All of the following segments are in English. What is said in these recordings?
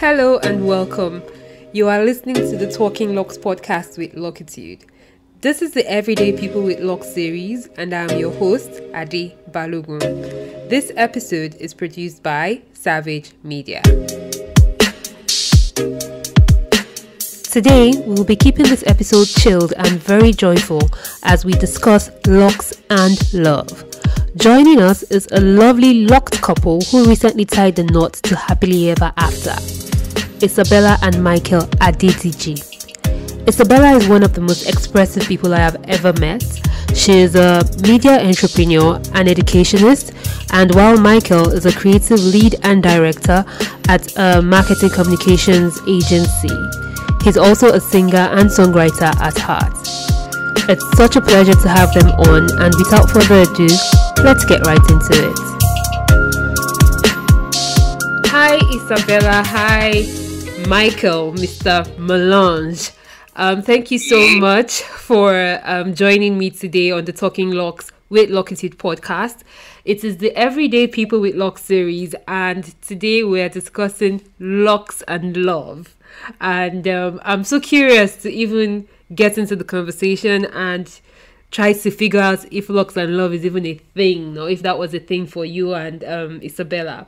Hello and welcome. You are listening to the Talking Locs podcast with Locitude. This is the Everyday People with Locs series, and I am your host, Ade Balogun. This episode is produced by Savage Media. Today, we will be keeping this episode chilled and very joyful as we discuss Locs and love. Joining us is a lovely locked couple who recently tied the knot to happily ever after. Isabella and Michael Adediji. Isabella is one of the most expressive people I have ever met. She is a media entrepreneur and educationist, and while Michael is a creative lead and director at a marketing communications agency, he's also a singer and songwriter at heart. It's such a pleasure to have them on, and without further ado, let's get right into it. Hi Isabella, hi Michael, Mr. Melange. Thank you so much for joining me today on the Talking Locs with Locitude podcast. It is the Everyday People with Locs series, and today we're discussing Locs and love. And I'm so curious to even get into the conversation and try to figure out if Locs and love is even a thing, or if that was a thing for you and Isabella.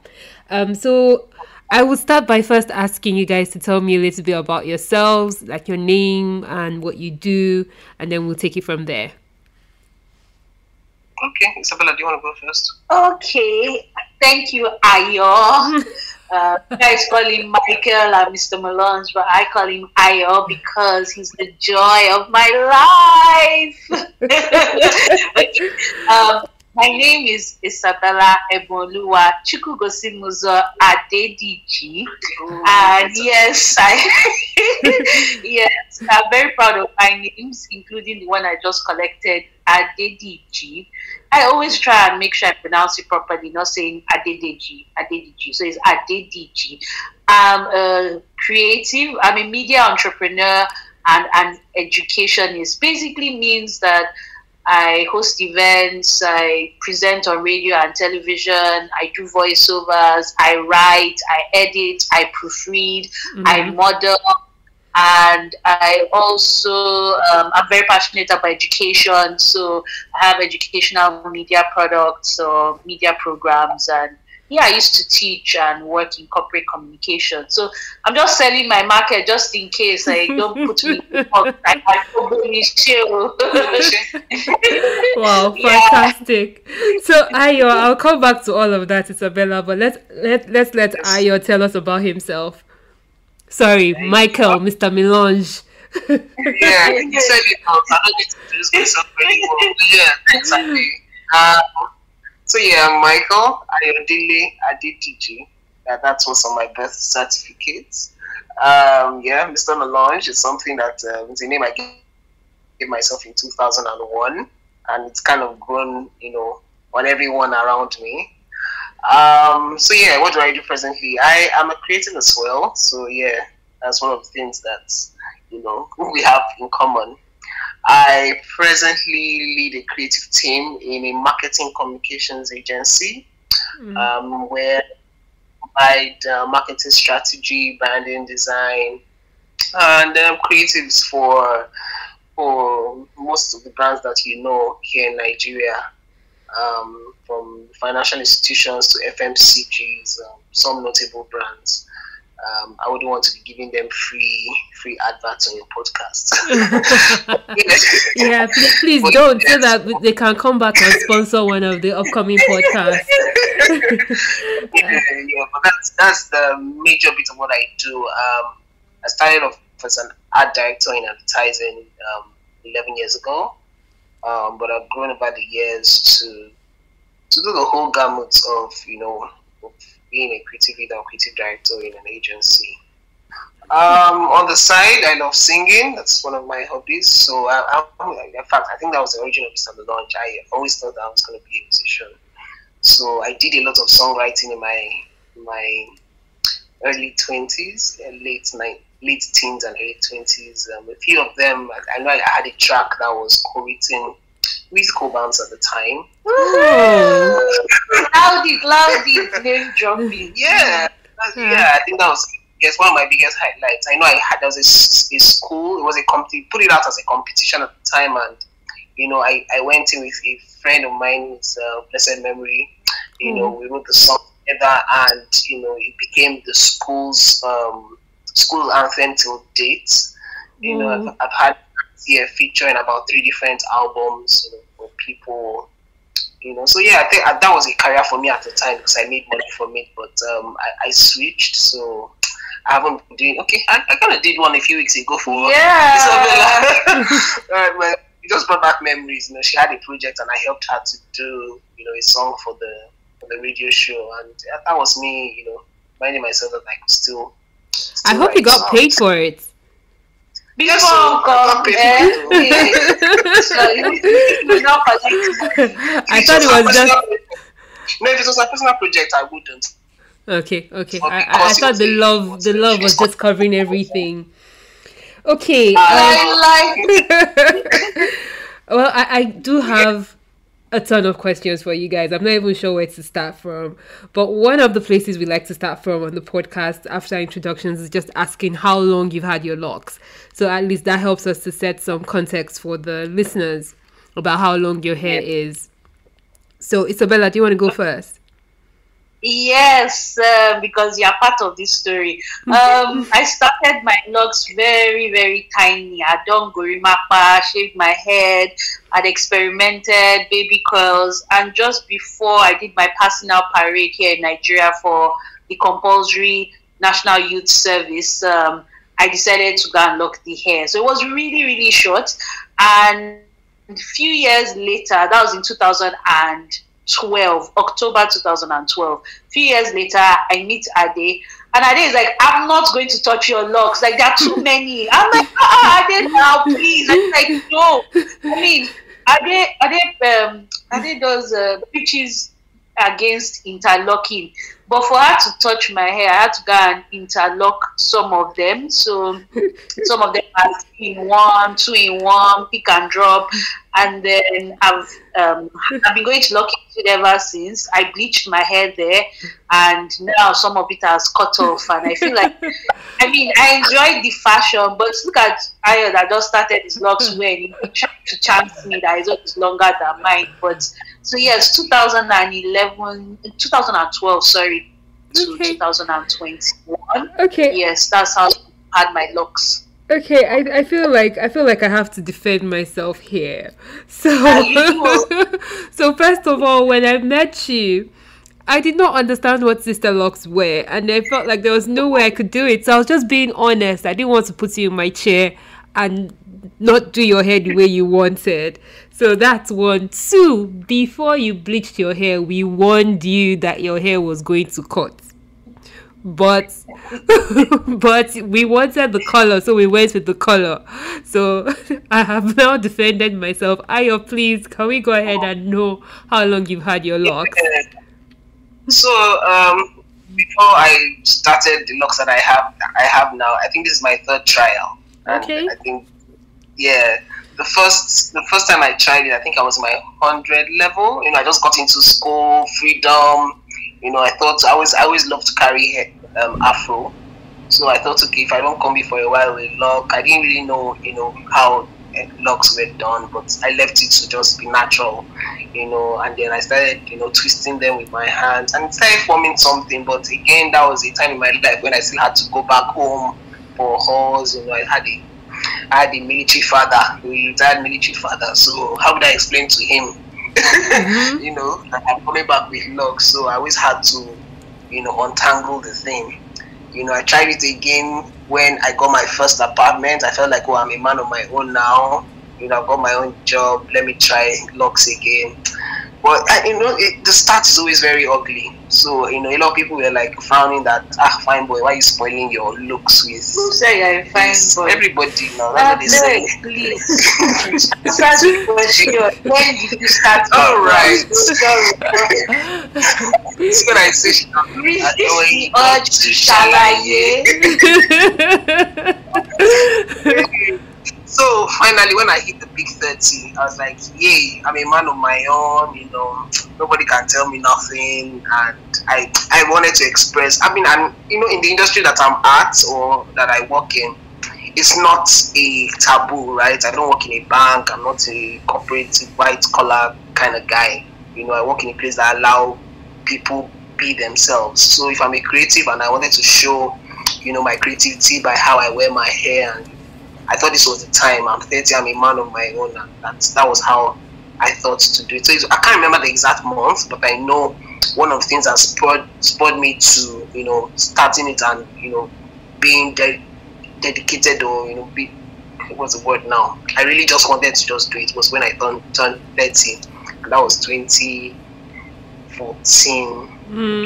So I will start by first asking you guys to tell me a little bit about yourselves, like your name and what you do, and then we'll take it from there. Okay, Isabella, do you want to go first? Okay, thank you, Ayo. You guys call him Michael and Mr. Melange, but I call him Ayo because he's the joy of my life. My name is Isabella Eboluwa Chukugosimuzo Adediji, and yes, I'm very proud of my names, including the one I just collected, Adediji. I always try and make sure I pronounce it properly, not saying Adediji. So it's Adediji. I'm a creative. I'm a media entrepreneur and an educationist. Basically means that I host events, I present on radio and television, I do voiceovers, I write, I edit, I proofread, I model, and I also, I'm very passionate about education, so I have educational media products or media programs, and I used to teach and work in corporate communication. So I'm just selling my market just in case I don't put me up. Wow, fantastic. So Ayo, I'll come back to all of that, Isabella, but let's let Ayo tell us about himself. Sorry, Michael, Mr. Melange. Yeah, you said it all. I don't need to introduce myself very well. Yeah, exactly. So I'm Michael Adediji. That's what's on my birth certificate. Mr. Melange is something that it's a name I gave myself in 2001, and it's kind of grown, on everyone around me. What do I do presently? I am a creative as well. So that's one of the things that we have in common. I presently lead a creative team in a marketing communications agency, where I provide marketing strategy, branding, design, and creatives for most of the brands that here in Nigeria, from financial institutions to FMCGs, some notable brands. I wouldn't want to be giving them free adverts on your podcast. Please don't, so that they can come back and sponsor one of the upcoming podcasts. But that's the major bit of what I do. I started off as an art director in advertising 11 years ago, but I've grown over the years to do the whole gamut of being a creative leader or creative director in an agency. On the side, I love singing. That's one of my hobbies. So, in fact, I think that was the origin of Mr. Melange. I always thought that I was going to be a musician. So I did a lot of songwriting in my early 20s, late teens and early 20s. A few of them, I know I had a track that was co-written with co-bands at the time. Loud name dropping. I think that was one of my biggest highlights. I know there was a school. It was a put it out as a competition at the time, and I went in with a friend of mine, his blessed memory. We wrote the song together, and it became the school's school anthem till date. I've had a feature in about 3 different albums for people. So yeah, I think that was a career for me at the time because I made money from it. But I switched, so I haven't been doing. Okay, I kind of did one a few weeks ago for Isabella. But it just brought back memories. She had a project and I helped her to do a song for the radio show, and that was me. Reminding myself that I could still I hope you got paid for it. Before I thought it was just. No, if it was a personal project, I wouldn't. Okay. I thought the love was just covering everything. Okay. Well, I do have a ton of questions for you guys. I'm not even sure where to start from. But one of the places we like to start from on the podcast after introductions is just asking how long you've had your locks. So at least that helps us to set some context for the listeners about how long your hair is. So Isabella, do you want to go first? Yes, because you're part of this story. I started my locks very, very tiny. I done gorimapa, shaved my head, I'd experimented baby curls, and just before I did my passing out parade here in Nigeria for the compulsory National Youth Service, I decided to go and lock the hair. So it was really, really short. And a few years later, that was in 2012, October 2012. A few years later, I meet Ade, and Ade is like, I'm not going to touch your locks. Like, there are too many. I'm like, Ade, now, please. I'm like, no. I mean, Ade does pitches against interlocking. But for her to touch my hair, I had to go and interlock some of them. So some of them are 3-in-1, 2-in-1, pick and drop. And then I've been going to Locitude ever since. I bleached my hair there, and now some of it has cut off. And I feel like, I enjoyed the fashion, but look at Ayo that just started his locks when he tried to chance me that his own is longer than mine. But so yes, 2012, sorry, to 2021. Okay. Yes, that's how I had my locks. Okay, I feel like I have to defend myself here. So so first of all, when I met you, I did not understand what sister locks were, and I felt like there was no way I could do it. So I was just being honest. I didn't want to put you in my chair and not do your hair the way you wanted. So that's 1. 2, before you bleached your hair, we warned you that your hair was going to cut. But we wanted the color, so we went with the color. So I have now defended myself. Ayo, please, can we go ahead and know how long you've had your locks? So before I started the locks that I have now, I think this is my 3rd trial. And okay. I think the first time I tried it, I think I was my 100 level. I just got into school, freedom. I thought I always loved to carry hair, afro. So I thought, okay, if I don't comb it for a while with lock, I didn't really know, how locks were done, but I left it to just be natural, and then I started, twisting them with my hands, and it started forming something. But again, that was a time in my life when I still had to go back home for halls. I had a military father, a retired military father. So how would I explain to him? That I'm coming back with locks, so I always had to, untangle the thing. I tried it again when I got my first apartment. I felt like, I'm a man of my own now. I've got my own job. Let me try locks again. But the start is always very ugly. So a lot of people were like frowning that, fine boy, why are you spoiling your looks with? Who say you're a fine boy? Everybody now. That's what they say. Please. When did you start? All right. It's when I say So finally, when I hit the big 30, 30, I was like, yay, I'm a man of my own, you know, nobody can tell me nothing. And I wanted to express, I mean, and you know, in the industry that I'm at or that I work in, it's not a taboo, right? I don't work in a bank, I'm not a corporate white collar kind of guy. You know, I work in a place that allow people be themselves. So if I'm a creative and I wanted to show, you know, my creativity by how I wear my hair, and I thought this was the time. I'm 30, I'm a man of my own, and that was how I thought to do it. So I can't remember the exact month, but I know one of the things that spurred me to, you know, starting it and, you know, being dedicated, or, you know, what's the word now? I really just wanted to just do it was when I turned 30, and that was 2014.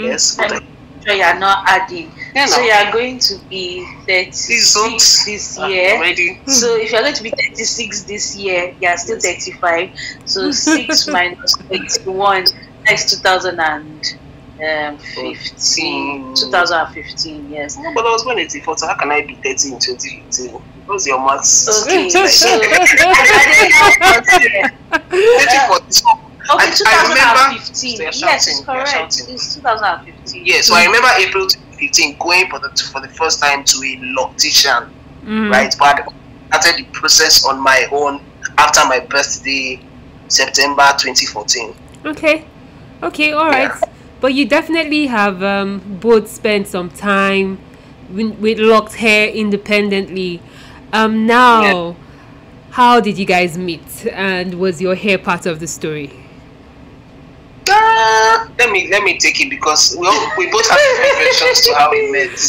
Yes, but I'm sure you are not adding. Yeah, so no. you are going to be 36 this year. Already. So if you're going to be 36 this year, you are still 35. So 6 minus 21, that's 2015. 2015, yes. No, but I was born in 84, so how can I be 30 in 2015? What's your maths? Okay, so okay, 2015. Yes, correct. It's 2015. Yeah, so I remember April 2015 going for the first time to a loctician, right? But I started the process on my own after my birthday, September 2014. Okay, all right. Yeah. But you definitely have both spent some time with locked hair independently. Now, how did you guys meet, and was your hair part of the story? Let me take it, because we both have different versions to how we met.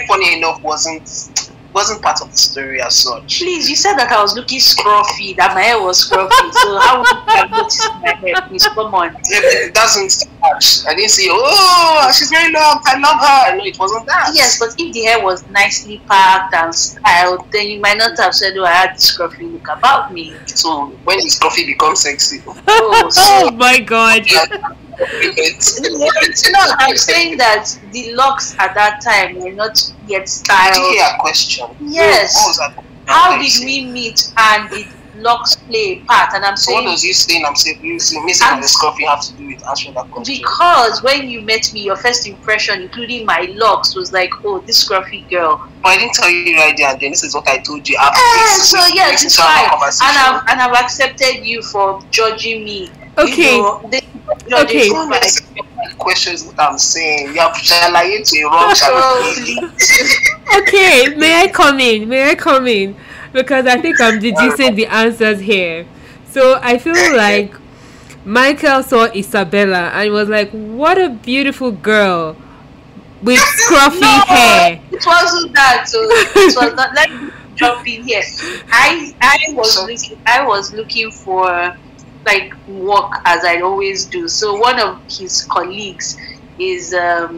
Funny enough, wasn't part of the story as such. Please, you said that I was looking scruffy, that my hair was scruffy. So how would you have noticed my hair? Please, come on. It doesn't touch. I didn't say, oh, she's very long, I love her. No, it wasn't that. Yes, but if the hair was nicely packed and styled, then you might not have said, oh, I had this scruffy look about me. So when the scruffy becomes sexy. Oh my God. No, I'm saying that the locks at that time were not yet styled. Did you hear a question? Yes. How did we meet, and did locks play a part? And I'm saying, what was you saying? I'm saying you saying missing the scruffy have to do with answering that question. Because when you met me, your first impression, including my locks, was like, oh, this scruffy girl. But I didn't tell you right there and then. This is what I told you after this. So yes, it's fine. And I've accepted you for judging me. Okay. You know, okay. Questions what I'm saying. You have shalaye to a wrong Okay, may I come in? Because I think I'm deducing the answers here. So I feel like Michael saw Isabella and was like, what a beautiful girl with scruffy hair. It wasn't that. So it was not like jumping here. I was looking for like work, as I always do. So one of his colleagues is a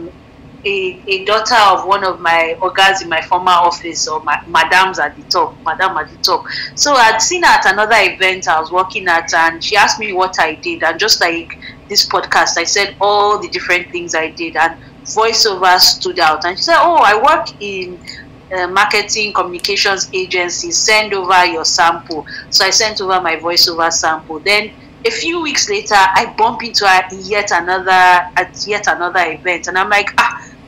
daughter of one of my ogas in my former office, or madam at the top. So I'd seen her at another event I was working at, and she asked me what I did, and just like this podcast, I said all the different things I did, and voiceover stood out. And she said, oh, I work in marketing communications agency, send over your sample. So I sent over my voiceover sample. Then a few weeks later, I bump into her at yet another event, and I'm like,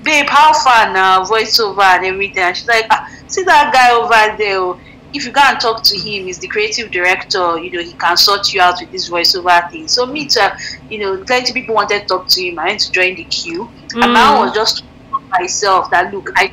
babe, how far now? Voiceover and everything. And she's like, see that guy over there. If you go and talk to him, he's the creative director. You know, he can sort you out with this voiceover thing. So me too, you know, plenty of people wanted to talk to him. I went to join the queue, and I was just myself that look, I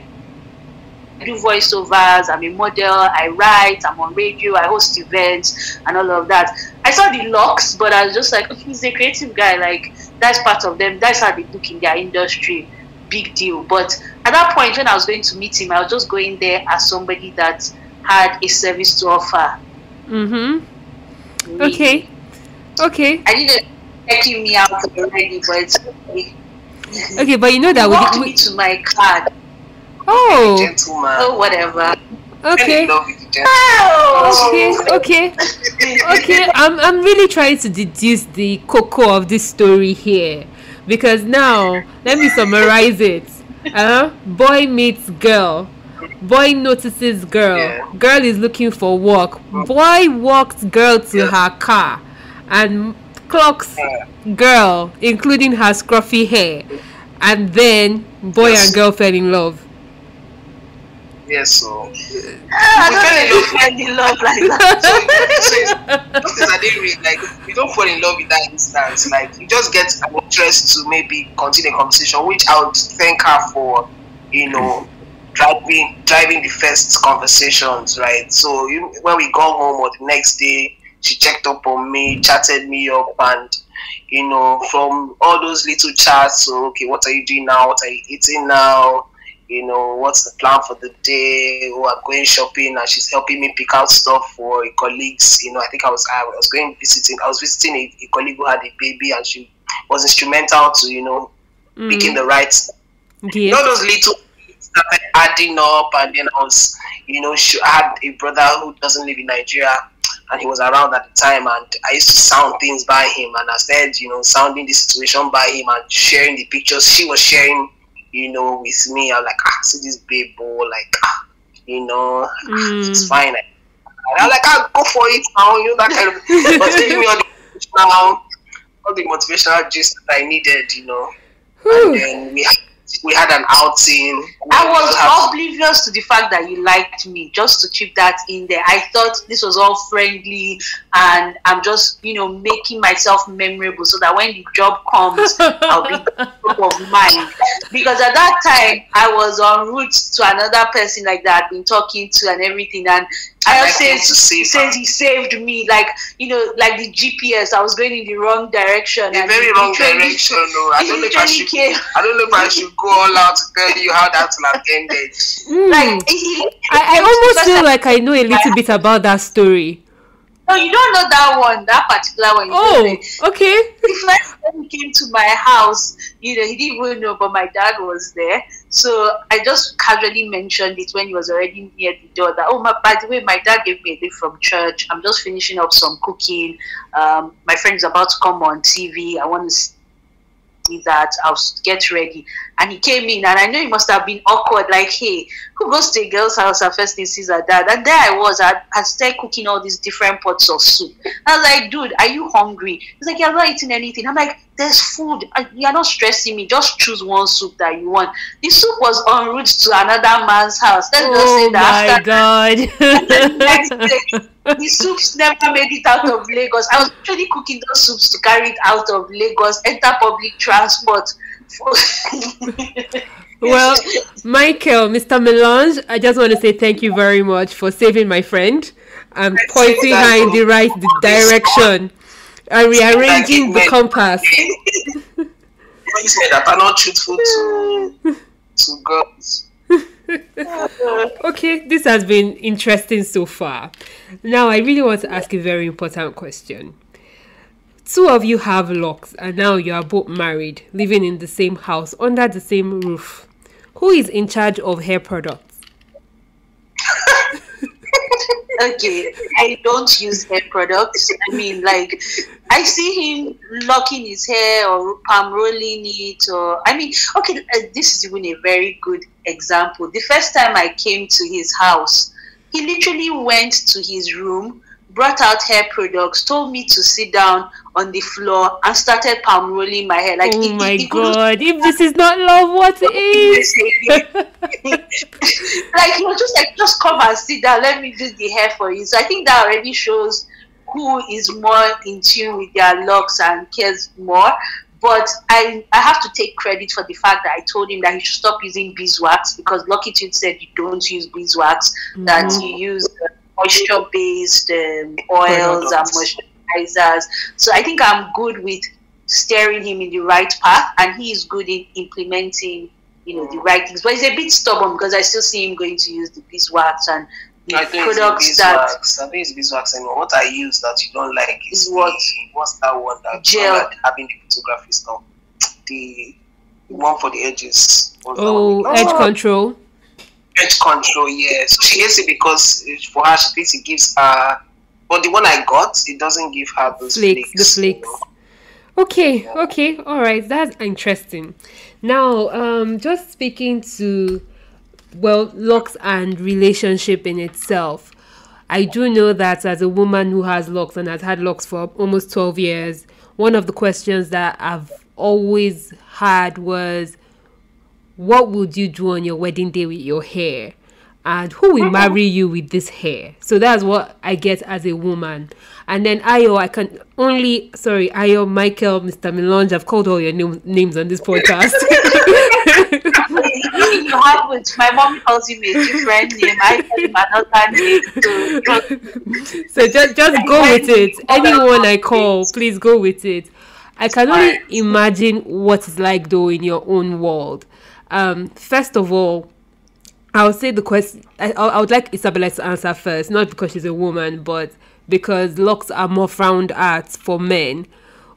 do voiceovers, I'm a model, I write, I'm on radio, I host events and all of that. I saw the Locs, but I was just like, okay, he's a creative guy, like that's part of them, that's how they look in their industry, big deal. But at that point when I was going to meet him, I was just going there as somebody that had a service to offer. Really. Okay. I didn't checking me out already, but it's okay. Okay, but you know that we walked me to my card. Oh, gentleman. Oh, whatever. Okay. Okay. I'm really trying to deduce the cocoa of this story here, because now let me summarize it. Boy meets girl, Boy notices girl. Yeah. Girl is looking for work. Boy walks girl to her car and clocks girl, including her scruffy hair. And then boy and girl fell in love. Yes, so I don't fell in love like that. So I didn't read, like, you don't fall in love in that instance. Like, you just get an interest to maybe continue the conversation, which I would thank her for, driving the first conversations, right? So when we got home or the next day, she checked up on me, chatted me up, and from all those little chats. So, okay, what are you doing now? What are you eating now? What's the plan for the day? Oh, I'm going shopping, and she's helping me pick out stuff for colleagues. I think I was visiting a colleague who had a baby, and she was instrumental to picking the right stuff. Yeah. All those little things started adding up, and then I was, I had a brother who doesn't live in Nigeria, and he was around at the time, and I used to sound things by him, and I started, sounding the situation by him and sharing the pictures she was sharing, with me. I'm like, see this babe, like, it's fine. I'm like, I'll go for it now, that kind of. But giving me all the motivational gist that I needed, and then we had an outing. I was oblivious to the fact that you liked me, just to keep that in there. I thought this was all friendly, and I'm just, making myself memorable so that when the job comes, I'll be top of mind. Because at that time, I was en route to another person like that I'd been talking to and everything, and I says he saved me, like like the GPS. I was going in the wrong direction. The very wrong direction. No, I don't know if I should go all out to tell you how that will have ended. Like I almost feel like I know a little bit about that story. No, you don't know that particular one. Okay. The first time he came to my house, he didn't even know, but my dad was there. So I just casually mentioned it when he was already near the door that, by the way, my dad gave me a gift from church. I'm just finishing up some cooking. My friend's about to come on TV. I want to see that. I'll get ready. And he came in, and I know he must have been awkward, like, hey, who goes to a girl's house and first thing sees her dad? And there I was, I started cooking all these different pots of soup. I was like, dude, are you hungry? He's like, yeah, I'm not eating anything. I'm like, there's food. You're not stressing me. Just choose one soup that you want. The soup was en route to another man's house. Let's just say that. Oh my God. The soups never made it out of Lagos. I was actually cooking those soups to carry it out of Lagos, enter public transport. Well, Michael, Mr. Melange, I just want to say thank you very much for saving my friend and pointing her in the right direction and rearranging the compass. You said that I'm not truthful to girls. Okay, this has been interesting so far. Now, I really want to ask a very important question. Two of you have Locs, and now you are both married, living in the same house, under the same roof. Who is in charge of hair products? Okay, I don't use hair products. I mean, like, I see him locking his hair or palm rolling it, or okay, this is even a very good example. The first time I came to his house, he literally went to his room, brought out hair products, told me to sit down on the floor, and started palm rolling my hair. Like, oh my God! If this is not love, what is? Like, he was just like, just come and sit down. Let me do the hair for you. So I think that already shows who is more in tune with their locks and cares more. But I have to take credit for the fact that I told him that he should stop using beeswax, because Locitude said you don't use beeswax, that you use moisture-based oils and moisturizers. So I think I'm good with steering him in the right path, and he is good in implementing, the right things. But he's a bit stubborn, because I still see him going to use the beeswax and the products that. I think it's beeswax. And what I use that you don't like is what's that one that gel, like having the photography stuff, the one for the edges. Edge control. Edge control, yeah. So she hates it because for her she thinks it gives her. But the one I got, it doesn't give her those flakes. The flakes. Okay, all right, that's interesting. Now, just speaking to well, locks and relationship in itself. I do know that as a woman who has locks and has had locks for almost 12 years, one of the questions that I've always had was, what would you do on your wedding day with your hair? And who will marry you with this hair? So that's what I get as a woman. And then Ayo, Ayo, Michael, Mr. Melange, I've called all your names on this podcast. You have it. My mom calls him a different name. I tell him another name. So just go with it. Anyone I call, please go with it. I can only imagine what it's like though in your own world. First of all, I would say the question. I would like Isabella to answer first, not because she's a woman, but because locks are more frowned at for men.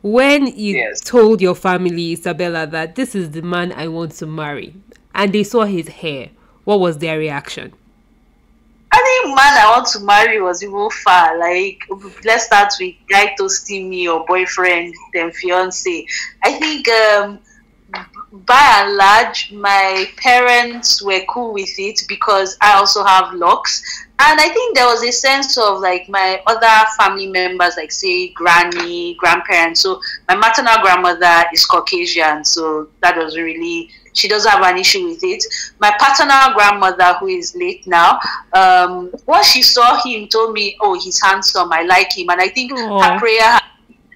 When you told your family, Isabella, that this is the man I want to marry, and they saw his hair, what was their reaction? I think man I want to marry was even far. Like, let's start with guy toasting me or boyfriend, then fiance. I think by and large, my parents were cool with it because I also have locks. And I think there was a sense of like my other family members, like say granny, grandparents. So my maternal grandmother is Caucasian, so that was really, she doesn't have an issue with it. My paternal grandmother, who is late now, once she saw him, told me, oh, he's handsome, I like him. And I think her prayer,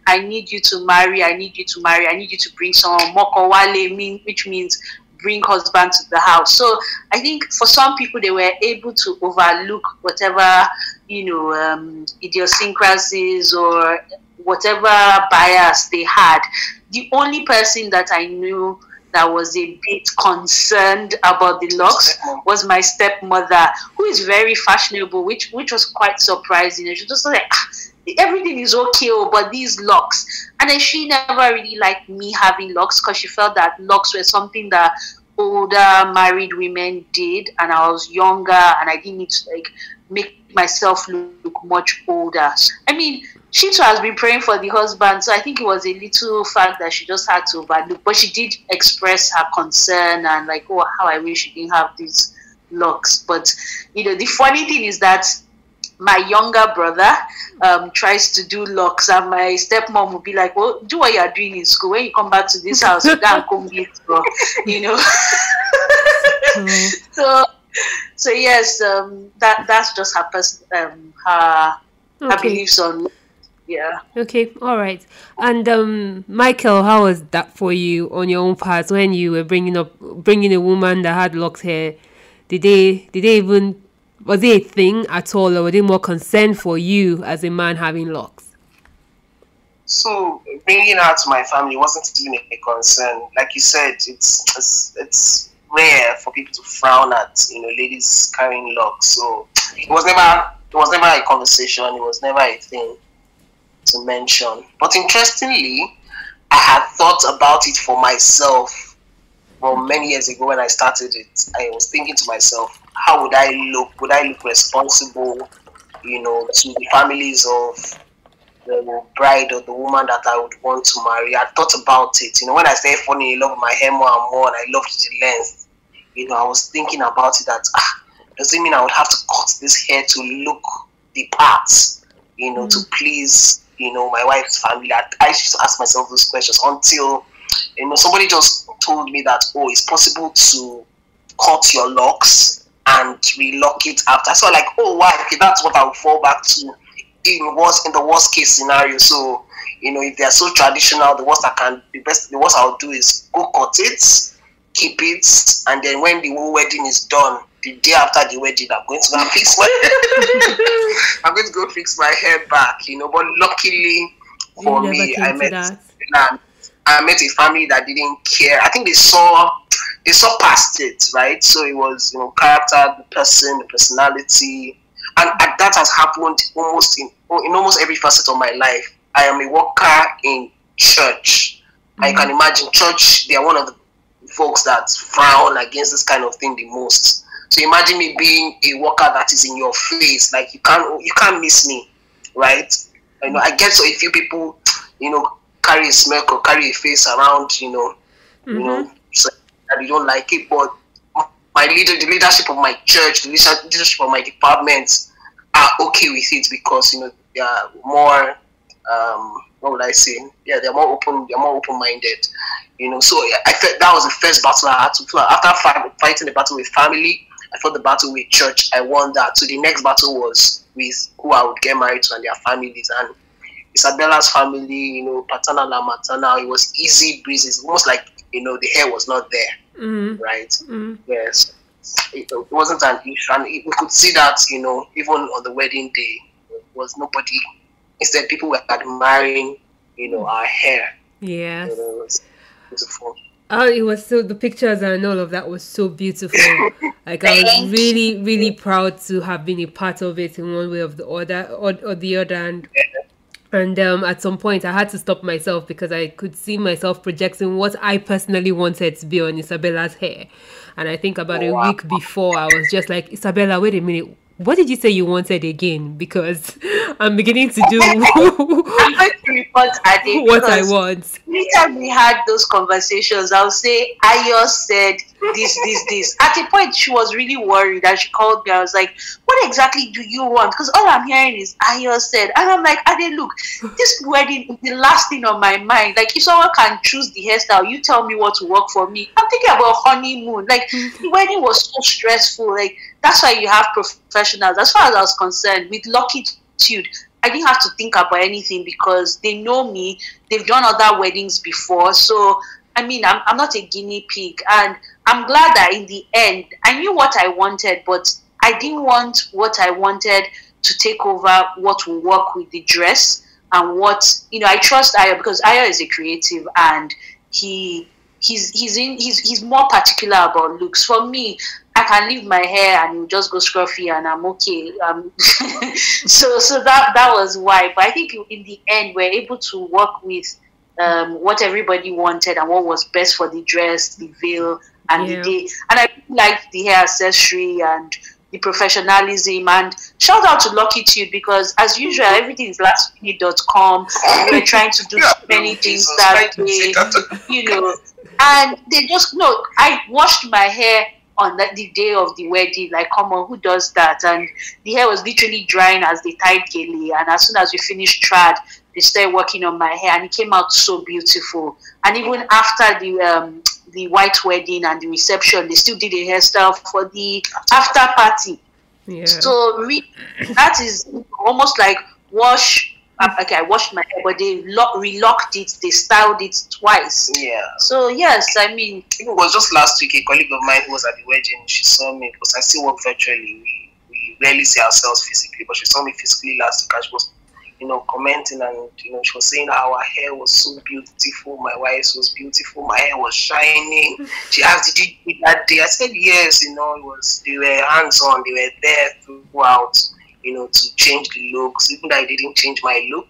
I need you to marry, I need you to marry, I need you to bring someone, Mokowale, which means bring husband to the house. So I think for some people, they were able to overlook whatever, idiosyncrasies or whatever bias they had. The only person that I knew that was a bit concerned about the locks was my stepmother, who is very fashionable, which was quite surprising. She just like, everything is okay, but these locks. And then she never really liked me having locks because she felt that locks were something that older married women did, and I was younger and I didn't need to like make myself look much older. I mean, she too has been praying for the husband, so I think it was a little fact that she just had to overlook, but she did express her concern and like, oh, how I wish she didn't have these locks. But the funny thing is that my younger brother tries to do locks, and my stepmom will be like, well, do what you are doing in school. When you come back to this house, you go and comb it, So yes, that's just her her beliefs on. Yeah. Okay. All right. And Michael, how was that for you on your own part when you were bringing a woman that had locked hair? Did they even, was it a thing at all, or were they more concerned for you as a man having locks? So bringing her to my family wasn't even a concern. Like you said, it's rare for people to frown at ladies carrying locks. So it was never a conversation. It was never a thing to mention. But interestingly, I had thought about it for myself. Well, many years ago when I started it, I was thinking to myself, how would I look? Would I look responsible, to the families of the bride or the woman that I would want to marry? I thought about it. When I started falling in love with my hair more and more, and I loved the length, I was thinking about it that, does it mean I would have to cut this hair to look the part, to please, my wife's family? I used to ask myself those questions until, somebody just told me that, oh, it's possible to cut your locks and relock it after. So like, oh, wow, okay, that's what I would fall back to in the worst case scenario. So, if they're so traditional, the worst I'll do is go cut it, keep it, and then when the whole wedding is done, the day after the wedding, I'm going to go fix I'm going to go fix my hair back, But luckily for me, I met a family that didn't care. I think they saw past it, right? So it was, character, the person, the personality, and that has happened in almost every facet of my life. I am a worker in church. I can imagine church, they are one of the folks that frown against this kind of thing the most. So imagine me being a worker that is in your face, like you can't miss me, right? I get so a few people, carry a smirk or carry a face around, so that you don't like it. But my the leadership of my church, the leadership of my department are okay with it because they are more what would I say? Yeah, they're more open-minded. So I felt that was the first battle I had to fight. After fighting the battle with family, I fought the battle with church. I won that. So the next battle was with who I would get married to and their families. And Isabella's family, paternal and maternal, it was easy breezy. It's almost like the hair was not there, right? Yes, it wasn't an issue, and we could see that even on the wedding day, there was nobody. Instead, people were admiring our hair. Yes. It was beautiful. Oh, it was the pictures and all of that was so beautiful. Like I was really, really proud to have been a part of it in one way or the other, and at some point I had to stop myself because I could see myself projecting what I personally wanted to be on Isabella's hair. And I think about a week before, I was just like, Isabella, wait a minute. What did you say you wanted again? Because I'm beginning to do I'm going to report what I want. Anytime we had those conversations, I'll say, Ayo said this. At a point, she was really worried and she called me. I was like, what exactly do you want? Because all I'm hearing is Ayo said. And I'm like, Ade, look, this wedding is the last thing on my mind. Like, if someone can choose the hairstyle, you tell me what to work for me. I'm thinking about honeymoon. Like, the wedding was so stressful. Like, that's why you have professionals. As far as I was concerned, with Locitude, I didn't have to think about anything because they know me. They've done other weddings before. So, I mean, I'm not a guinea pig. And I'm glad that in the end, I knew what I wanted, but I didn't want what I wanted to take over what will work with the dress and what, I trust Ayo because Ayo is a creative and he's more particular about looks. For me, I can leave my hair and it will just go scruffy and I'm okay. So that was why. But I think in the end, we're able to work with what everybody wanted and what was best for the dress, the veil, and the day. And I liked the hair accessory and the professionalism. And shout out to Locitude because, as usual, everything is lastminute.com. We're trying to do so many things that way, And they just, I washed my hair on the day of the wedding. Like, come on, who does that? And the hair was literally drying as they tied Gele. And as soon as we finished trad, they started working on my hair and it came out so beautiful. And even after the white wedding and the reception, they still did a hairstyle for the after party. Yeah. So that is almost like wash. Okay, I washed my hair, but they relocked it. They styled it twice. Yeah. So yes, I mean, it was just last week. A colleague of mine who was at the wedding, she saw me because I still work virtually. We rarely see ourselves physically, but she saw me physically last week. And she was, commenting and she was saying how her hair was so beautiful. My wife's was beautiful. My hair was shining. She asked, "Did you do it that day?" I said, "Yes." It was. They were hands on. They were there throughout. To change the looks, even though I didn't change my look,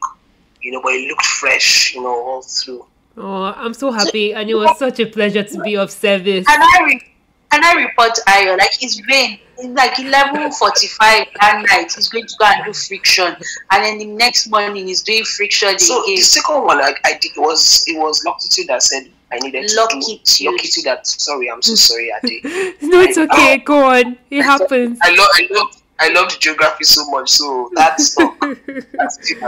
but it looked fresh, all through. Oh, I'm so happy, and it was such a pleasure to be of service. And I report Ayo, like it's rain, it's like 11:45 that night. He's going to go and do friction, and then the next morning he's doing friction. So again. The second one I did it was Locitude that said I needed to do Locitude. That sorry, I'm so sorry, Ade. No, it's okay. Go on, it happens. I loved geography so much, so that stuck. That's it.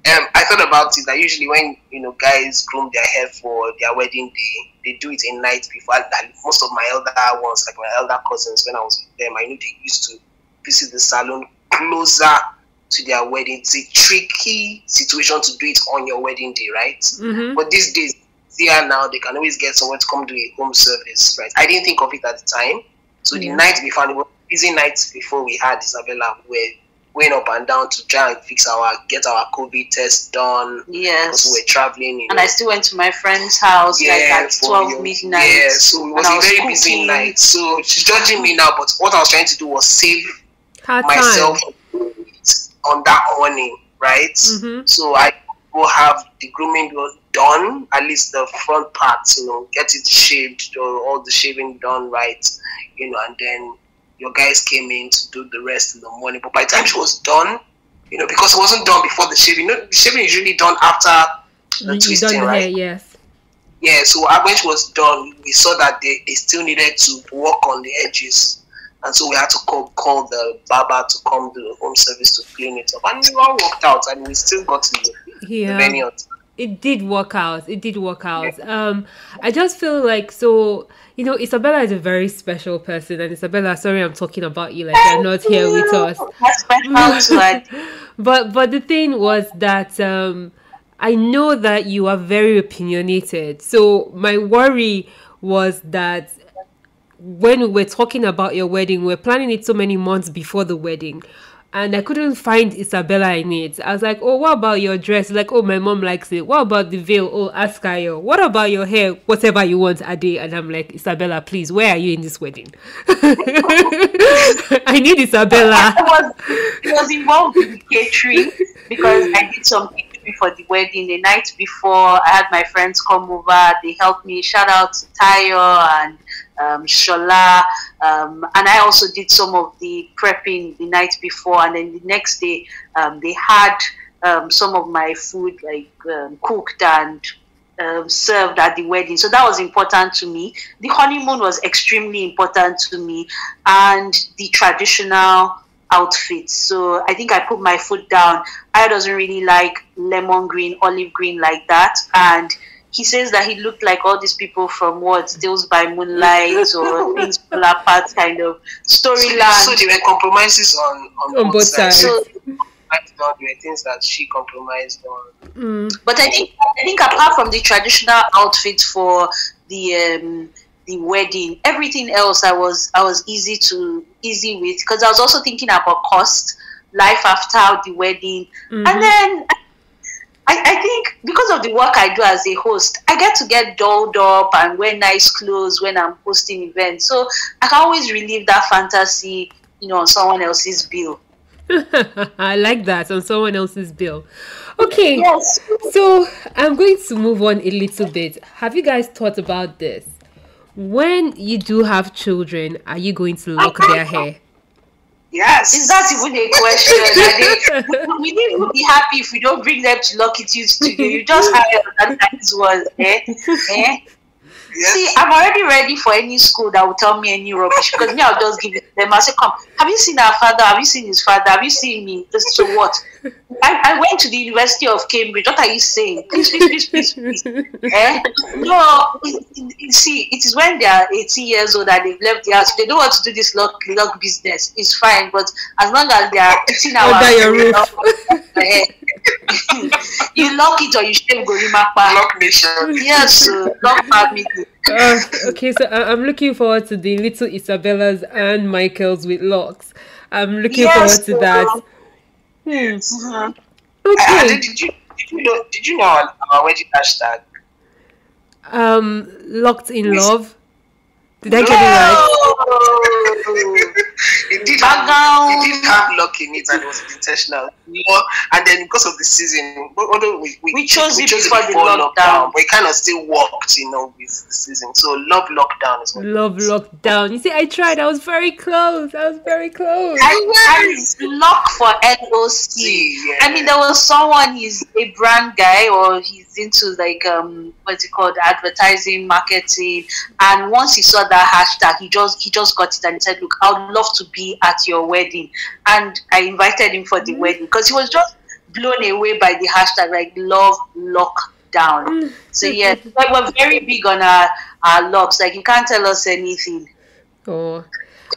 I thought about it that usually when guys groom their hair for their wedding day, they do it a night before. Most of my elder ones, like my elder cousins, when I was with them, I knew they used to visit the salon closer to their wedding. It's a tricky situation to do it on your wedding day, right? Mm-hmm. But these days, now they can always get someone to come do a home service, right? I didn't think of it at the time. So the night before, it was busy nights before we had Isabella, we went up and down to try and get our COVID test done. Yes. So we were traveling. And I still went to my friend's house at 12 midnight. Yeah, so it was a very busy night. So she's judging me now, but what I was trying to do was save myself on that morning, right? Mm-hmm. So I will have the grooming done, at least the front parts, get it shaved, or all the shaving done right, and then your guys came in to do the rest in the morning. But by the time she was done, because it wasn't done before the shaving, the shaving is usually done after the twisting, right? Yes. Yeah, so when it was done, we saw that they still needed to work on the edges. And so we had to call the barber to come do the home service to clean it up. And it all worked out, and we still got to the venue. It did work out. It did work out. I just feel like, so, you know, Isabella is a very special person. And Isabella, sorry I'm talking about you like you're not here with us. But the thing was that I know that you are very opinionated. So my worry was that when we were talking about your wedding, we were planning it so many months before the wedding. And I couldn't find Isabella in it. I was like, oh, what about your dress? Like, oh, my mom likes it. What about the veil? Oh, ask her. What about your hair? Whatever you want, Ade. And I'm like, Isabella, please, where are you in this wedding? I need Isabella. It was involved in catering because I did some catering for the wedding. The night before, I had my friends come over. They helped me. Shout out to Tayo and Shola, and I also did some of the prepping the night before, and then the next day they had some of my food like cooked and served at the wedding. So that was important to me. The honeymoon was extremely important to me, and the traditional outfits. So I think I put my foot down. I doesn't really like lemon green, olive green like that, and he says that he looked like all these people from what Deals by Moonlight or Things Fall Apart kind of storyline. So there were compromises on both sides. So there were things that she compromised on. But I think apart from the traditional outfit for the wedding, everything else I was easy with, because I was also thinking about cost, life after the wedding, and then I think because of the work I do as a host, I get dolled up and wear nice clothes when I'm hosting events. So I can always relieve that fantasy, on someone else's bill. I like that, on someone else's bill. Okay, yes. So I'm going to move on a little bit. Have you guys thought about this? When you do have children, are you going to lock their hair? Yes. Is that even a question? We need to be happy if we don't bring them to Locitude studio. You just hire that nice one. Yes. See, I'm already ready for any school that will tell me any rubbish, because me, I'll just give it to them. I'll say, come, have you seen our father? Have you seen his father? Have you seen me? So what? I went to the University of Cambridge. What are you saying? Please. No, see, it is when they are 18 years old and they've left the house. They don't want to do this lock business. It's fine, but as long as they are eating our roof. You lock it or you shave Gorimapa. Lock nation. Yes, lock family. Okay, so I'm looking forward to the little Isabellas and Michaels with locks. I'm looking forward to that. Okay. Did you know our wedding hashtag? Locked in love. Did I get it right? It did have luck in it, and it was intentional. And then because of the season, although we chose it before lockdown, but it kind of still worked, with the season. So love lockdown is what love lockdown. You see, I tried. I was very close. I lock for LOC. Yeah. I mean, there was someone. He's a brand guy, or he's into like what's it called, advertising, marketing. And once he saw that hashtag, he just got it and he said, "Look, I would love to be at your wedding." And I invited him for the wedding because he was just blown away by the hashtag, like love lockdown. So yeah, we're very big on our locks. Like, you can't tell us anything. Oh,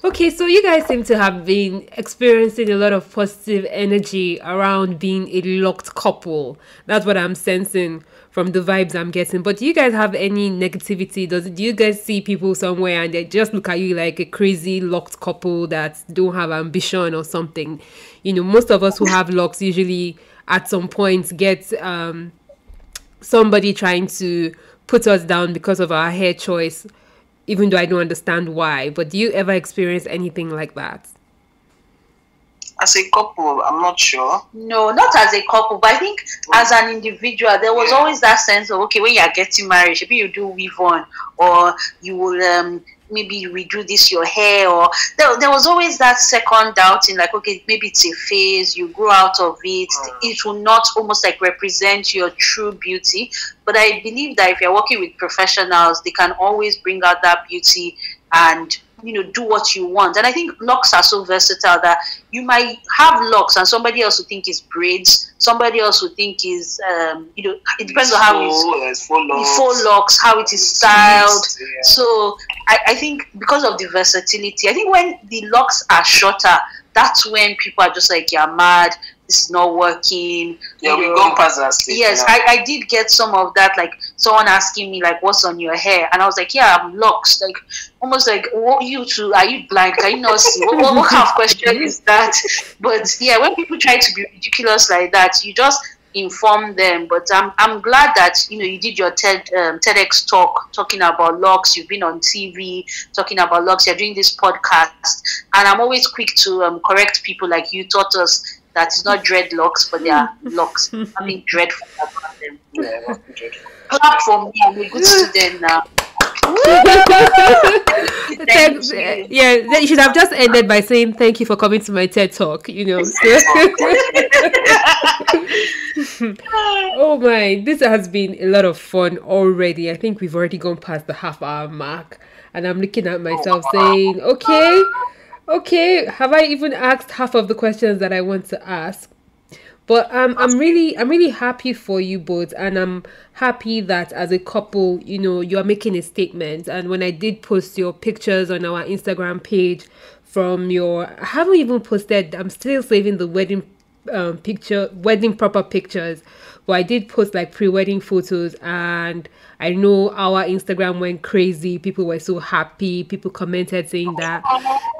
okay. So you guys seem to have been experiencing a lot of positive energy around being a locked couple. That's what I'm sensing from the vibes I'm getting. But do you guys have any negativity? Do you guys see people somewhere and they just look at you like a crazy locked couple that don't have ambition or something? Most of us who have locks usually at some point get somebody trying to put us down because of our hair choice, even though I don't understand why. But do you ever experience anything like that? As a couple, I'm not sure. No, not as a couple, but I think as an individual, there was always that sense of, okay, when you are getting married, maybe you do weave on, or you will maybe you redo this your hair, or there was always that second doubting, like, okay, maybe it's a phase, you grow out of it, it will not almost like represent your true beauty. But I believe that if you're working with professionals, they can always bring out that beauty and, you know, do what you want. And I think locks are so versatile that you might have locks and somebody else would think is braids, somebody else would think is, you know, it depends on how it's full locks, how it is styled. Yeah. So I think because of the versatility, I think when the locks are shorter, that's when people are just like, you're mad, this is not working. Yeah, we go past that stage. Yes, I did get some of that, like someone asking me like, what's on your hair? And I was like, yeah, I'm locks. Like, almost like, what, you two, are you blind? Can you not see? What kind of question is that? But yeah, when people try to be ridiculous like that, you just inform them. But I'm glad that, you know, you did your TEDx talk talking about locks. You've been on TV talking about locks. You're doing this podcast, and I'm always quick to correct people like you taught us that it's not dreadlocks, but they are locks. Nothing dreadful about them. Yeah, clap for me. I'm a good student now. Yeah, you should have just ended by saying thank you for coming to my TED talk, you know. Oh my, this has been a lot of fun already. I think we've already gone past the half-hour mark, and I'm looking at myself saying, okay, have I even asked half of the questions that I want to ask? But I'm really happy for you both, and I'm happy that as a couple, you know, you are making a statement. And when I did post your pictures on our Instagram page from I haven't even posted, I'm still saving the wedding proper pictures, but I did post like pre-wedding photos, and I know our Instagram went crazy. People were so happy. People commented saying that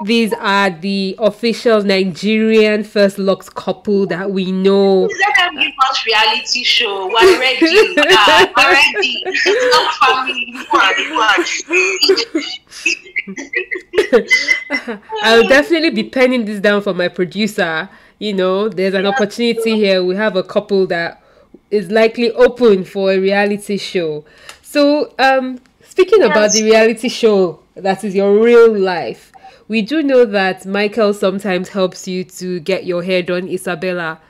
these are the official Nigerian first Locs couple that we know. Is that a big much reality show? We're ready. We're ready. It's not family. I'll definitely be penning this down for my producer. You know, there's an opportunity here. We have a couple that is likely open for a reality show. So, speaking about the reality show that is your real life, we do know that Michael sometimes helps you to get your hair done. Isabella,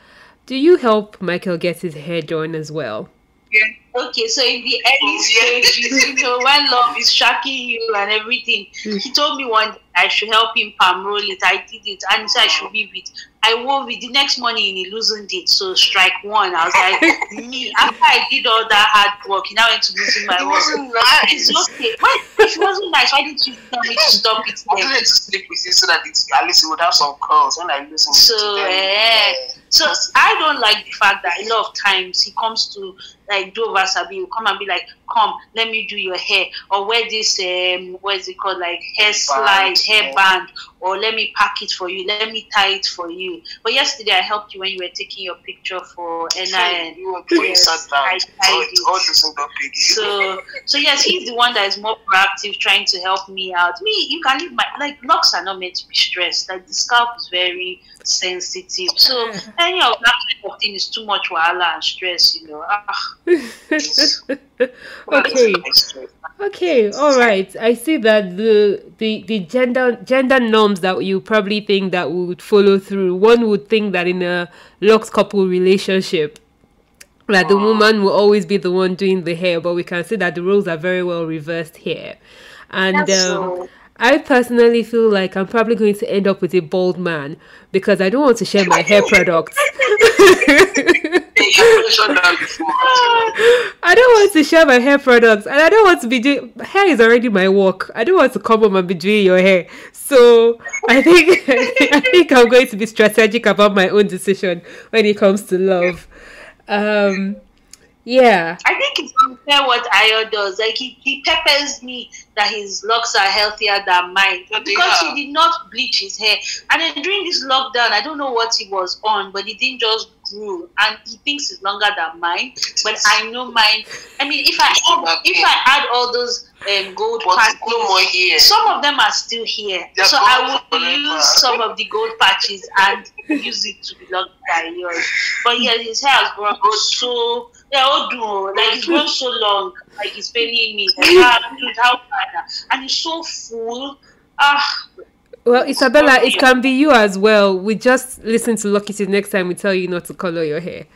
do you help Michael get his hair done as well? Yeah. Okay, so in the early stages, you know, when love is shocking you and everything, he told me one day I should help him palm roll it. I did it, and he said I should weave it. I wove it. The next morning he loosened it, so strike one. I was like, me, after I did all that hard work, he now went to loosen my work. It's okay. If it wasn't nice, why didn't you tell me to stop it? I wanted to sleep with you so that at least it would have some curls when I loosen it. So I don't like the fact that a lot of times he comes to like do over Sabi, he'll come and be like, come, let me do your hair, or wear this what is it called, like hair slide, hair band, or let me pack it for you, let me tie it for you. But yesterday I helped you when you were taking your picture for NIN. So yes, he's the one that is more proactive, trying to help me out. Me, you can leave my locks are not meant to be stressed. Like the scalp is very sensitive, so any of that kind of thing is too much wahala and stress, you know. Okay, all right. I see that the gender norms that you probably think that would follow through. One would think that in a Locs couple relationship, that the woman will always be the one doing the hair, but we can see that the roles are very well reversed here. And I personally feel like I'm probably going to end up with a bald man because I don't want to share my hair products. I don't want to share my hair products, and I don't want to be doing hair is already my work. I don't want to come home and be doing your hair. So I think I'm going to be strategic about my own decision when it comes to love. Yeah. I think it's unfair what Ayo does. Like he peppers me that his locks are healthier than mine because he did not bleach his hair. And then during this lockdown, I don't know what he was on, but he didn't just grew, and he thinks it's longer than mine. But I know mine. I mean, if I add all those gold patches, some of them are still here. So I will use some of the gold patches and use it to be longer than yours. But yeah, his hair has grown so Yeah, Odu, like it's grown so long, like it's paining me. Like, dude, how bad? And it's so full. Well, Isabella, it can be you as well. We just listen to Locitude next time we tell you not to color your hair.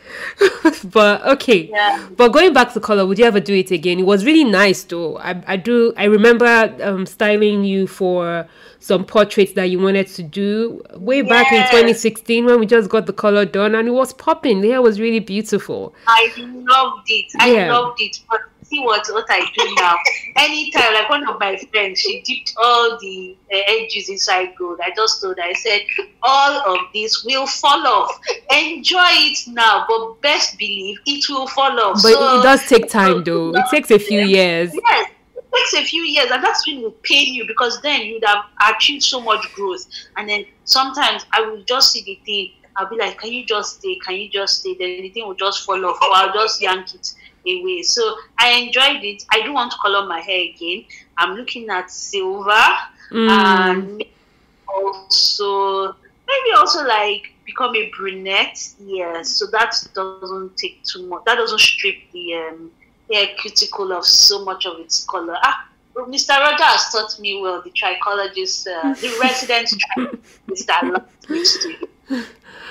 But okay. Yeah. But going back to color, would you ever do it again? It was really nice though. I remember styling you for some portraits that you wanted to do way back in 2016 when we just got the color done, and it was popping. The hair was really beautiful. I loved it. I loved it. But see what I do now. Anytime, like one of my friends, she dipped all the edges inside gold. I just told her, I said, all of this will fall off. Enjoy it now, but best believe it will fall off. But it does take time though. It takes a few years. Yes. Takes a few years, and that's when it will pain you, because then you'd have achieved so much growth. And then sometimes I will just see the thing, I'll be like, can you just stay? Then the thing will just fall off, or I'll just yank it away. So I enjoyed it. I do want to color my hair again. I'm looking at silver and maybe also like become a brunette. Yeah, so that doesn't take too much. That doesn't strip the hair cuticle of so much of its color. Mr. Roger has taught me well, the trichologist, the resident Mr. Locs.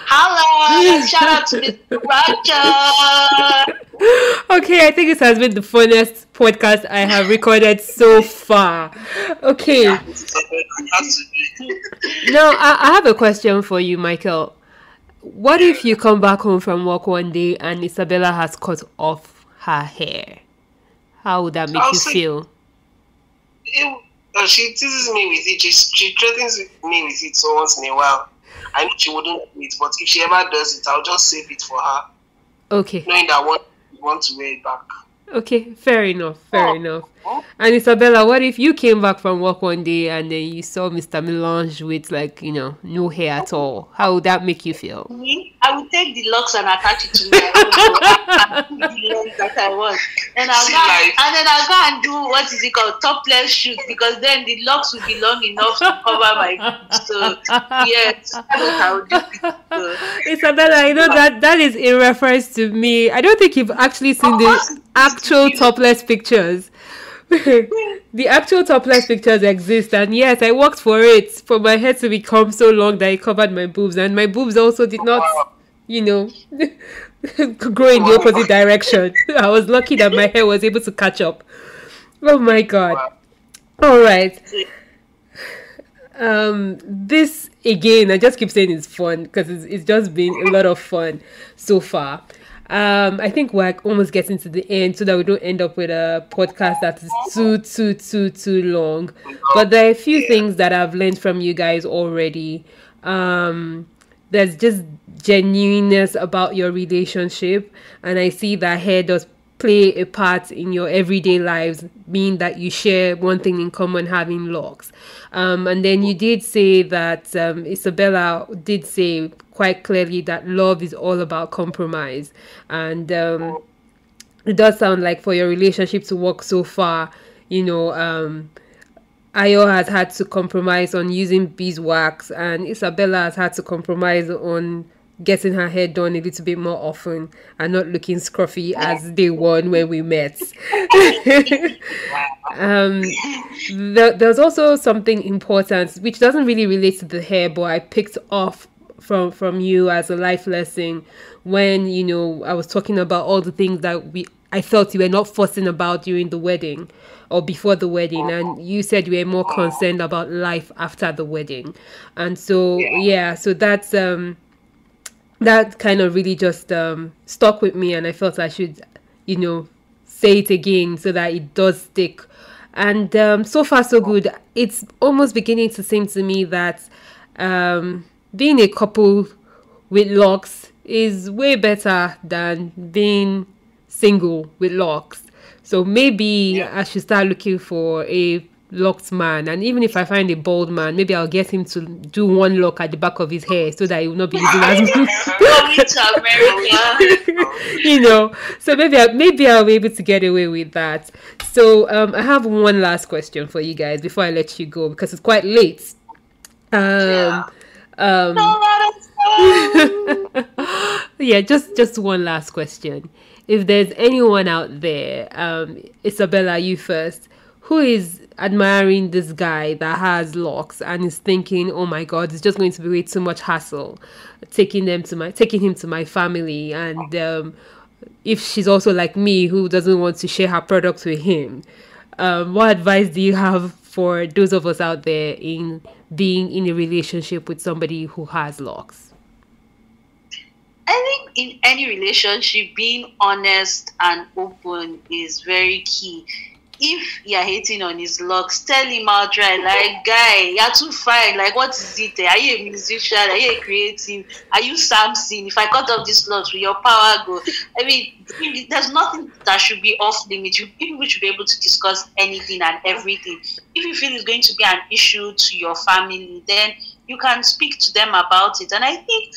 Hello, shout out to Mr. Roger. Okay, I think this has been the funniest podcast I have recorded so far. Okay. Now, I have a question for you, Michael. What if you come back home from work one day and Isabella has cut off her hair? How would that make you feel? She teases me with it. She threatens me with it so once in a while. I know she wouldn't do it, but if she ever does it, I'll just save it for her. Okay. Knowing that I want to wear it back. Okay, fair enough. And Isabella, what if you came back from work one day and then you saw Mr. Melange with no hair at all? How would that make you feel? I would take the locks and attach it to my own the length that I want. And I'll go and do what is it called, topless shoot, because then the locks will be long enough to cover my boobs. So yes, that's what I would do. Isabella, that is in reference to me. I don't think you've actually seen the actual topless pictures. The actual topless pictures exist, and yes, I worked for it, for my hair to become so long that it covered my boobs, and my boobs also did not grow in the opposite direction. I was lucky that my hair was able to catch up. Oh my god. All right. This again, I just keep saying it's fun because it's just been a lot of fun so far. I think we're almost getting to the end so that we don't end up with a podcast that is too long. But there are a few things that I've learned from you guys already. There's just genuineness about your relationship, and I see that hair does play a part in your everyday lives, being that you share one thing in common, having locks. And then you did say that Isabella did say quite clearly that love is all about compromise, and it does sound like for your relationship to work so far, Ayo has had to compromise on using beeswax, and Isabella has had to compromise on getting her hair done a little bit more often and not looking scruffy as day one when we met. There's also something important which doesn't really relate to the hair, but I picked off from you as a life lesson when I was talking about all the things that I felt you were not fussing about during the wedding or before the wedding, and you said you were more concerned about life after the wedding. And so so that's that kind of really just stuck with me, and I felt I should say it again so that it does stick. And so far so good. It's almost beginning to seem to me that being a couple with locks is way better than being single with locks. So maybe I should start looking for a locked man, and even if I find a bald man, maybe I'll get him to do one lock at the back of his hair so that he will not be using as so maybe I'll be able to get away with that. So I have one last question for you guys before I let you go, because it's quite late. Just one last question. if there's anyone out there, Isabella, you first, who is admiring this guy that has locks and is thinking, oh my God, it's just going to be way too much hassle taking him to my family, and if she's also like me who doesn't want to share her products with him, what advice do you have for those of us out there in being in a relationship with somebody who has locks? I think in any relationship, being honest and open is very key. If you're hating on his locks, tell him outright, like, guy, you're too fine. Like, what is it? Are you a musician? Are you a creative? Are you Samson? If I cut off these locks, will your power go? I mean, there's nothing that should be off limits. People should be able to discuss anything and everything. If you feel it's going to be an issue to your family, then you can speak to them about it. And I think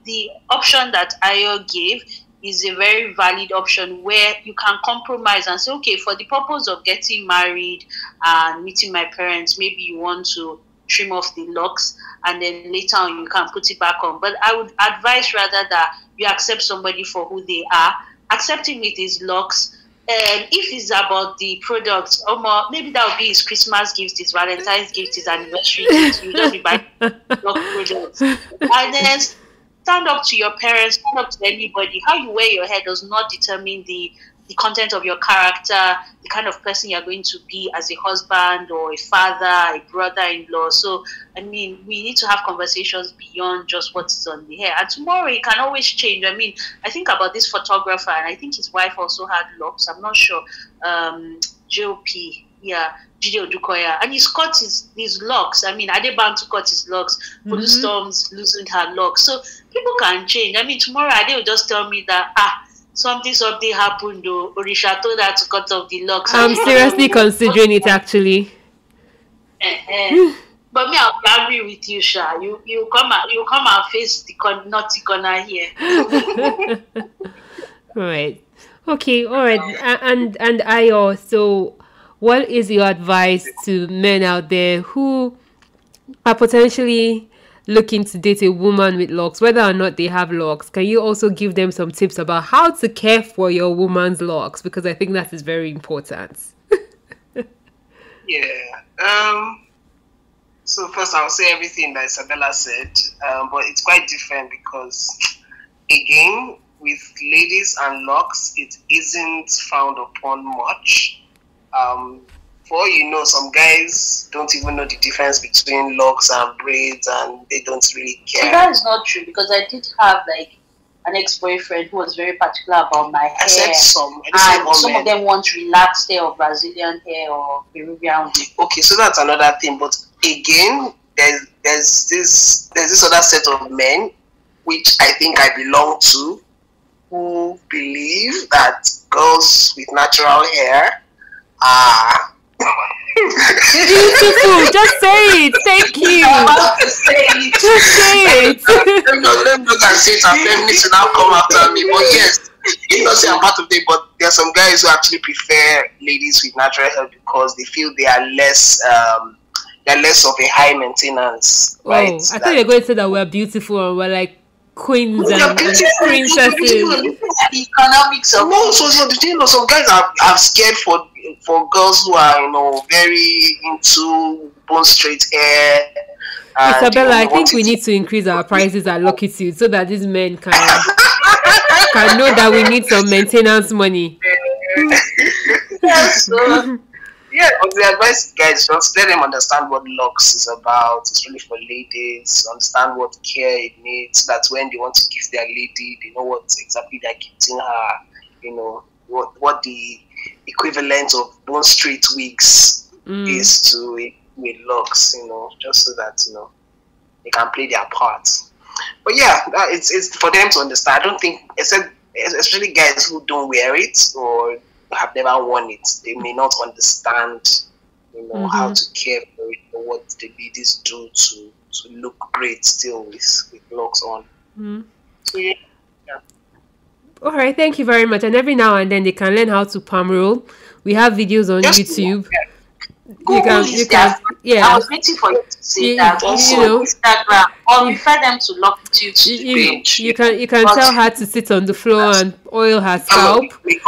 the option that Ayo gave is a very valid option where you can compromise and say, okay, for the purpose of getting married and meeting my parents, maybe you want to trim off the locks and then later on you can put it back on. But I would advise rather that you accept somebody for who they are, accept him with his locks. And if it's about the product, or more, maybe that would be his Christmas gift, his Valentine's gift, his anniversary gift. You don't be buying lock products. And then stand up to your parents, stand up to anybody. How you wear your hair does not determine the content of your character, the kind of person you're going to be as a husband or a father, a brother-in-law. So, I mean, we need to have conversations beyond just what's on the hair. And tomorrow it can always change. I mean, I think about this photographer, and I think his wife also had locks. I'm not sure. JOP. Yeah, Jide Odukoya, and he's cut his locks. I mean, Adebantu cut his locks. Polu Storms loosened her locks. So people can change. I mean, tomorrow Ade will just tell me that something happened. Though Orisha told her to cut off the locks. I'm seriously considering it actually. But me, I'll be angry with you, Sha. You come and face the naughty corner here. Right. Okay. All right. And Ayo, so what is your advice to men out there who are potentially looking to date a woman with locks, whether or not they have locks? Can you also give them some tips about how to care for your woman's locks? Because I think that is very important. Yeah. So first I'll say everything that Isabella said, but it's quite different because, again, with ladies and locks, it isn't frowned upon much. For all you know, some guys don't even know the difference between locks and braids, and they don't really care. That is not true, because I did have like an ex-boyfriend who was very particular about my hair. Except some. And some of them want relaxed hair or Brazilian hair or Peruvian hair. Okay, so that's another thing. But again, there's this other set of men, which I think I belong to, who believe that girls with natural hair are beautiful. Just say it. Thank you. Just say it. Let me not say it. I'm feminist to now come after me. But yes, you know, say I'm part of it. But there are some guys who actually prefer ladies with natural hair because they feel they are less of a high maintenance. Right? Oh, I thought you were going to say that we're beautiful and we're like queens and princesses. The economics of so the thing is, some guys are scared for girls who are, you know, very into bone straight hair. Isabella, I think we need to increase our prices at Locitude so that these men can know that we need some maintenance money. Yeah, but the advice, guys, just let them understand what locks is about. It's really for ladies. Understand what care it needs. So that when they want to gift their lady, they know what exactly they're gifting her. You know what the equivalent of bone straight wigs is to it with locks. You know, just so that they can play their part. But yeah, it's for them to understand. I don't think, especially guys who don't wear it or have never worn it, they may not understand, how to care for it or what the ladies do to look great still with locks on. So yeah. All right, thank you very much. And every now and then they can learn how to palm roll. We have videos on YouTube. Yeah. I was waiting for you to say that. Also, Instagram, or refer them to Locitude page. You can tell her to sit on the floor and oil her scalp. I'm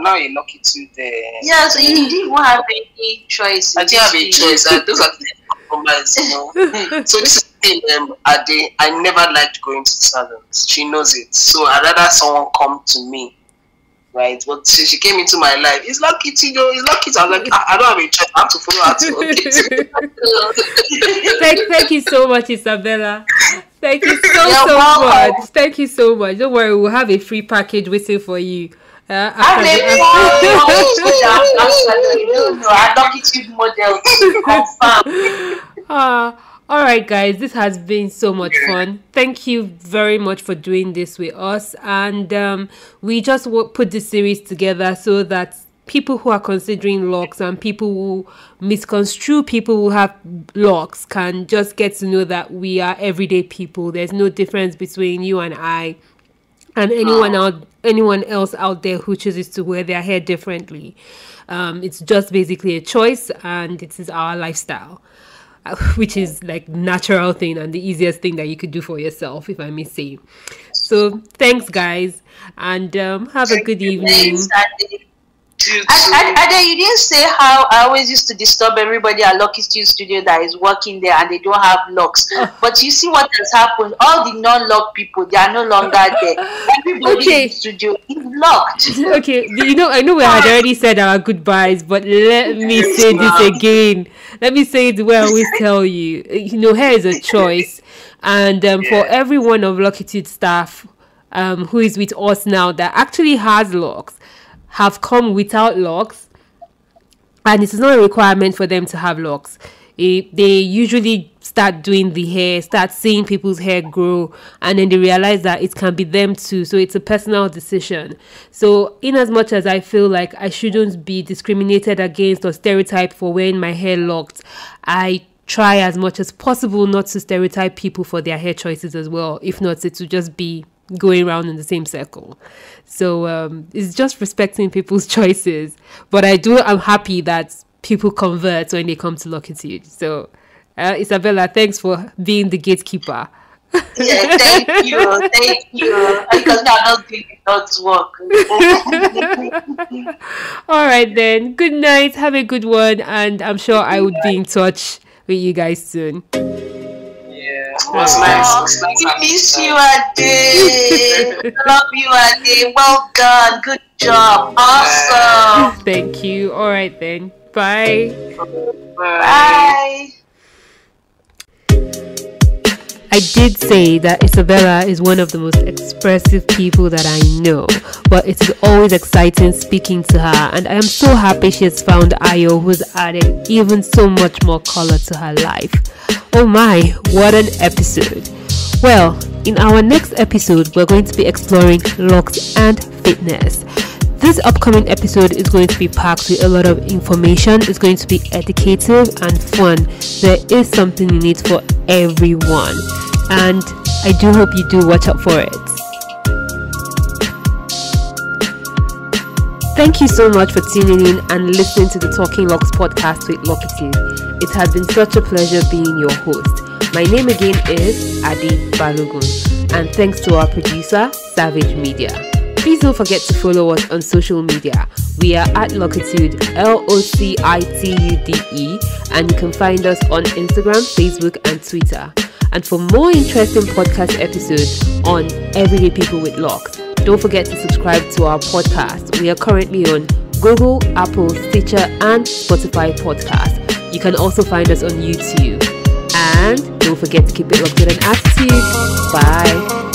now a Locitude. Yeah, so you didn't even have any choice. I didn't have a choice. Those are the compromise, So this is the thing, Ade. I never liked going to salons. She knows it. So I'd rather someone come to me. Right, but she came into my life. It's Locitude, it's Locitude. I was like, I don't have a choice. I have to follow her to Thank you so much, Isabella. Thank you so much. Thank you so much. Don't worry, we'll have a free package waiting for you. Locitude model confirmed. All right, guys, this has been so much fun. Thank you very much for doing this with us. And we just put this series together so that people who are considering Locs and people who misconstrue people who have Locs can just get to know that we are everyday people. There's no difference between you and I and anyone else out there who chooses to wear their hair differently. It's just basically a choice, and it is our lifestyle. Which is like natural thing and the easiest thing that you could do for yourself, if I may say. So thanks, guys, and have a good evening. Ade, you didn't say how I always used to disturb everybody at Locitude Studio that is working there and they don't have Locs. But you see what has happened. All the non-lock people, they are no longer there. Everybody in the studio is locked. Okay, I know we had already said our goodbyes, but let me say this again. Let me say it the way I always tell you. Hair is a choice. And for every one of Locitude staff who is with us now that actually has Locs, have come without Locs, and it is not a requirement for them to have Locs. They usually start doing the hair, start seeing people's hair grow, and then they realize that it can be them too. So it's a personal decision. So in as much as I feel like I shouldn't be discriminated against or stereotyped for wearing my hair locked, I try as much as possible not to stereotype people for their hair choices as well. If not, it will just be going around in the same circle. So it's just respecting people's choices. But I'm happy that people convert when they come to Locitude. So Isabella, thanks for being the gatekeeper. Yeah, thank you. Because I'm not doing God's work. All right then. Good night. Have a good one, and I'm sure I would be in touch with you guys soon. It was nice. We miss you, Ade. Love you, Ade. Well done. Good job. Awesome. Thank you. All right then. Bye. Bye. I did say that Isabella is one of the most expressive people that I know, but it is always exciting speaking to her, and I am so happy she has found Ayo, who's added even so much more color to her life. Oh my, what an episode. Well, in our next episode, we're going to be exploring Locs and fitness. This upcoming episode is going to be packed with a lot of information. It's going to be educative and fun. There is something in it for everyone, and I do hope you do watch out for it. Thank you so much for tuning in and listening to the Talking Locs podcast with Locitude. It has been such a pleasure being your host. My name again is Adi Balogun, and thanks to our producer, Savage Media. Please don't forget to follow us on social media. We are at Locitude, Locitude, and you can find us on Instagram, Facebook, and Twitter. And for more interesting podcast episodes on Everyday People with Locs, don't forget to subscribe to our podcast. We are currently on Google, Apple, Stitcher, and Spotify podcasts. You can also find us on YouTube. And don't forget to keep it locked with an attitude. Bye.